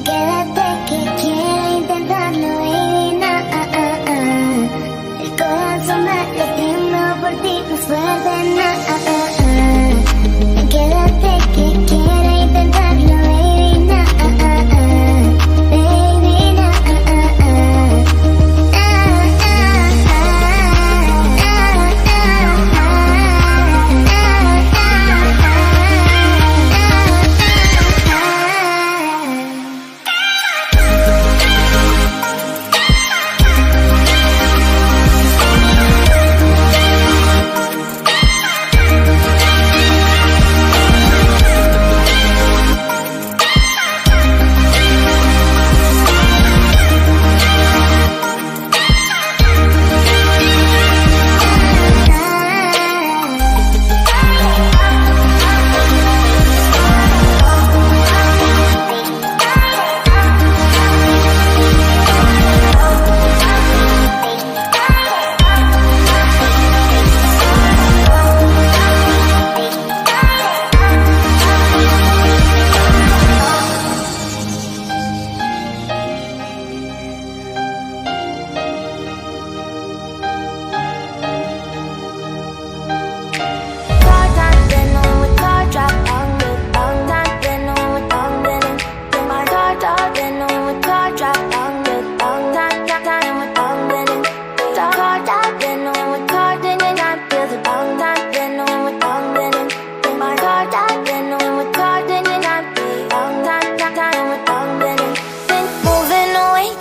Quédate que quiero intentarlo, baby, nah, El corazón va latiendo por ti más fuerte, nah, Quédate que quiero intentarlo, baby, nah, baby, nah,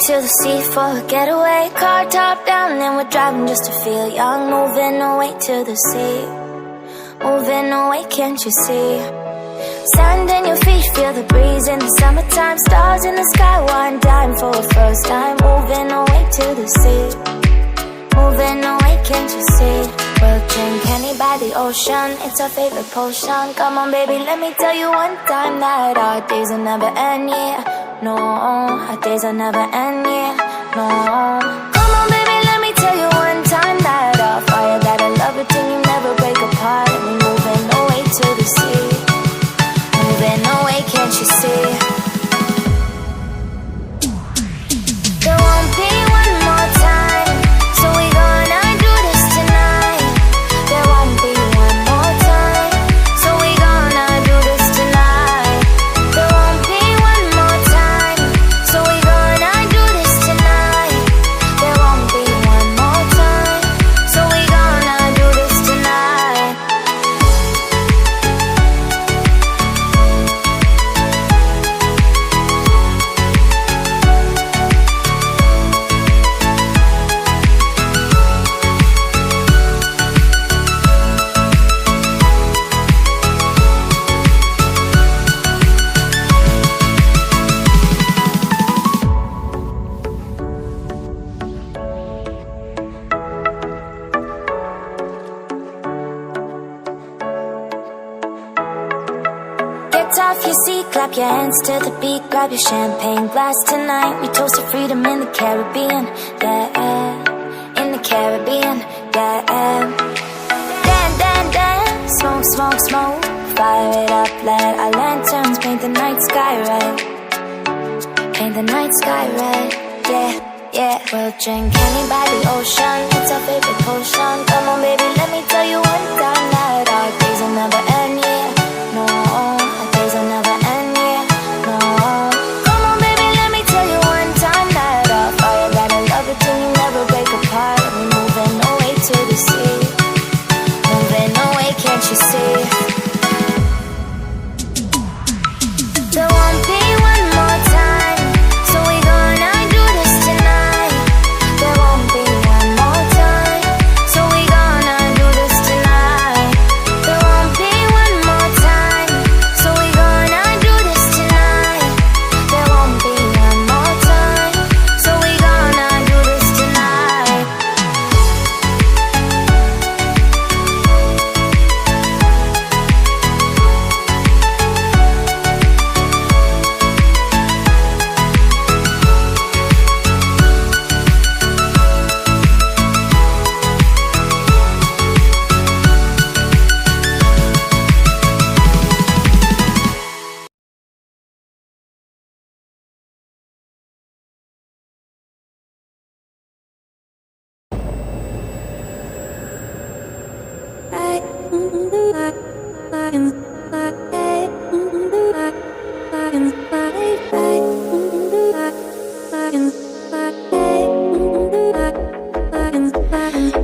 to the sea for a getaway. Car top down and we're driving just to feel young. Moving away to the sea, moving away, can't you see? Sand in your feet, feel the breeze in the summertime. Stars in the sky, one dime for a first time. Moving away to the sea, moving away, can't you see? We'll drink honey by the ocean, it's our favorite potion. Come on baby, let me tell you one time that our days will never end, yeah. No, our days will never end, yeah. No. Come on baby, let me tell you one time that our fire, that I love it and you never break apart. And we're moving away to the sea, moving away, can't you see? There won't be one more time, so we gonna do this tonight. There won't be one more time, so we gonna do this tonight. There won't be one more time, so we gonna do this tonight. There won't be one more time, so we gonna do this tonight. clap your hands to the beat, grab your champagne glass tonight. We toast to freedom in the Caribbean, yeah, in the Caribbean, yeah. Dan, dan, dan, smoke, smoke, smoke, fire it up, let our lanterns paint the night sky red. Paint the night sky red, yeah, yeah. We'll drink honey by the ocean, it's our favorite potion. Come on baby, let me tell you one time that our days will never end, yeah. No, our days will never end, yeah. No. Come on baby, let me tell you one time that our fire got a love it till you never break apart. We're moving away to the sea, moving away, can't you see? There won't be one more time, so we gonna do this tonight. There won't be one more time, so we gonna do this tonight. There won't be one more time, so we gonna do this tonight. There won't be one more time, so we gonna do this tonight.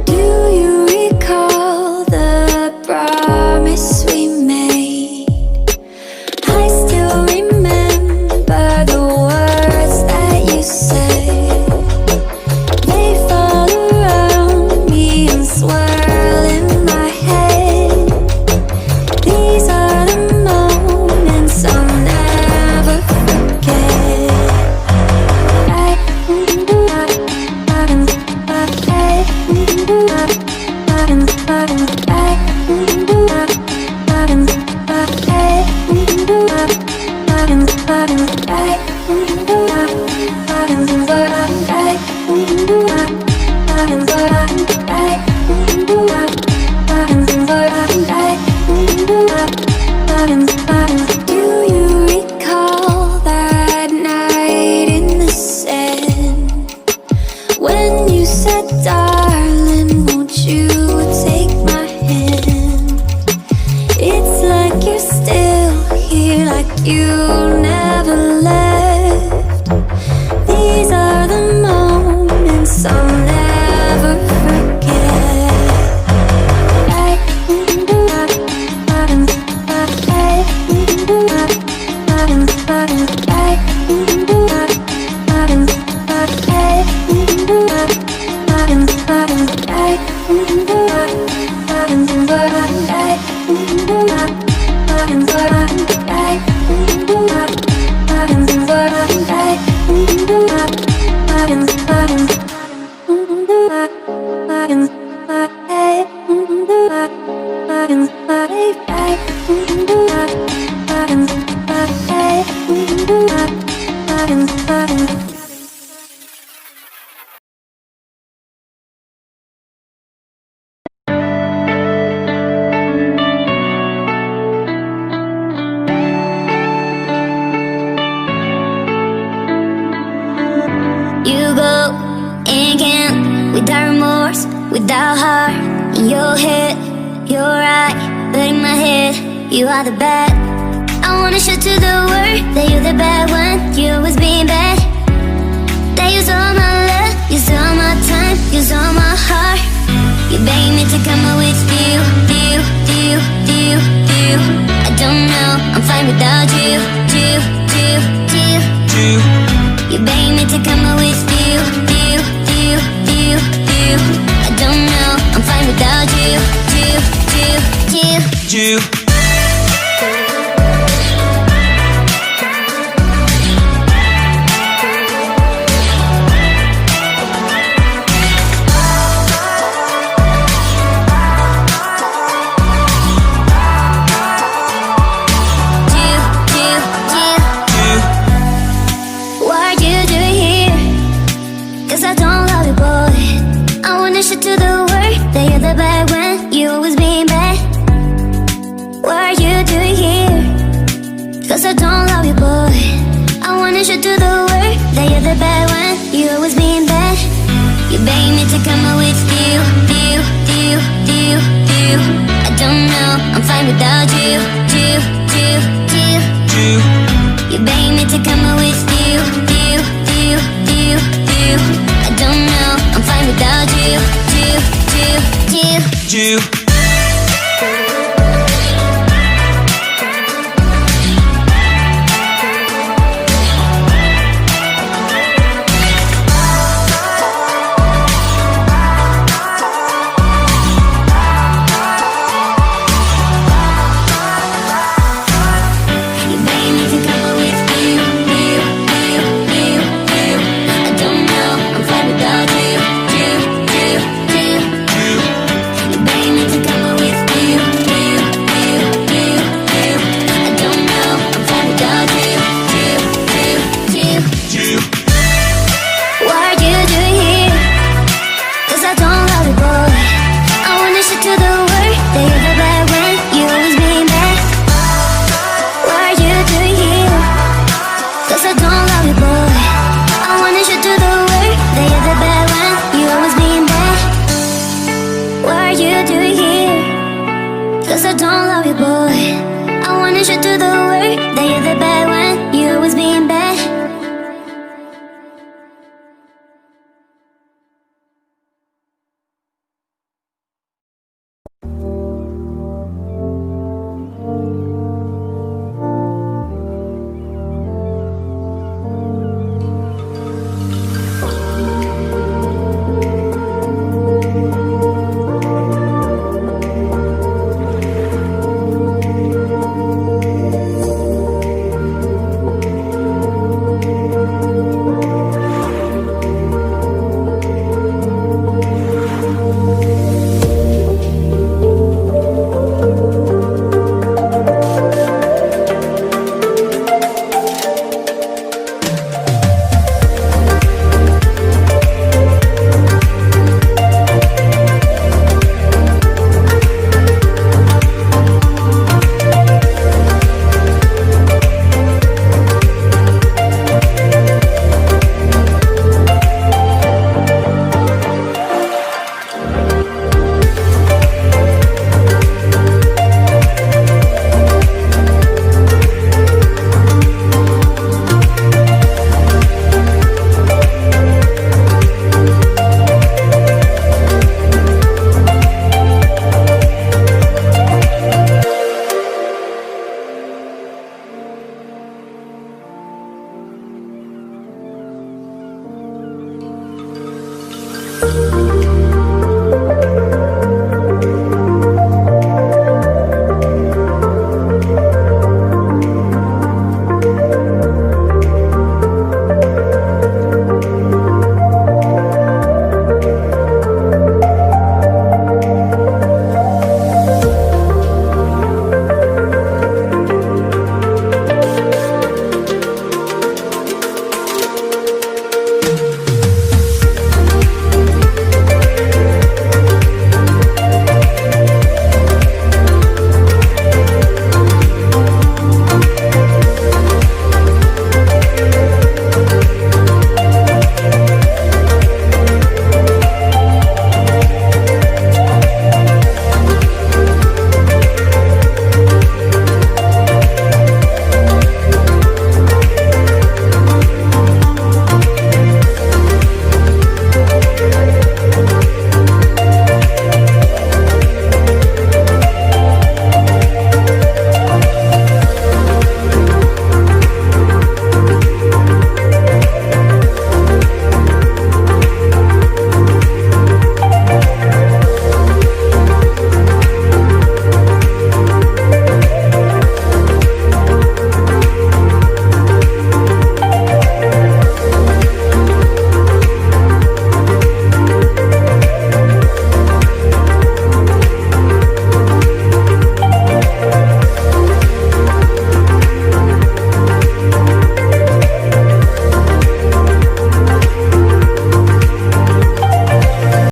Do you recall the promise we made? I still remember the words that you said. They fall around me and swirl in my head. These are the moments I'll never forget. Do you recall that night in the sand when you said, darling, won't you take my hand? It's like you're still here, like you never left. These are the moments I'll never forget. You go and can't, without remorse, without heart. In your head, you're right, but in my head, you are the bad. I wanna show to the world that you're the bad one. You always being bad. That you saw my love, you saw my time, you saw my heart. You begged me to come out with you. I don't know, I'm fine without you. You begged me to come out with you. I don't know, I'm fine without you. the bad one, you always being bad. You beg me to come out with you. I don't know, I'm fine without you. You beg me to come out with you. I don't know, I'm fine without you. Cause I don't love you, boy. I wanted you to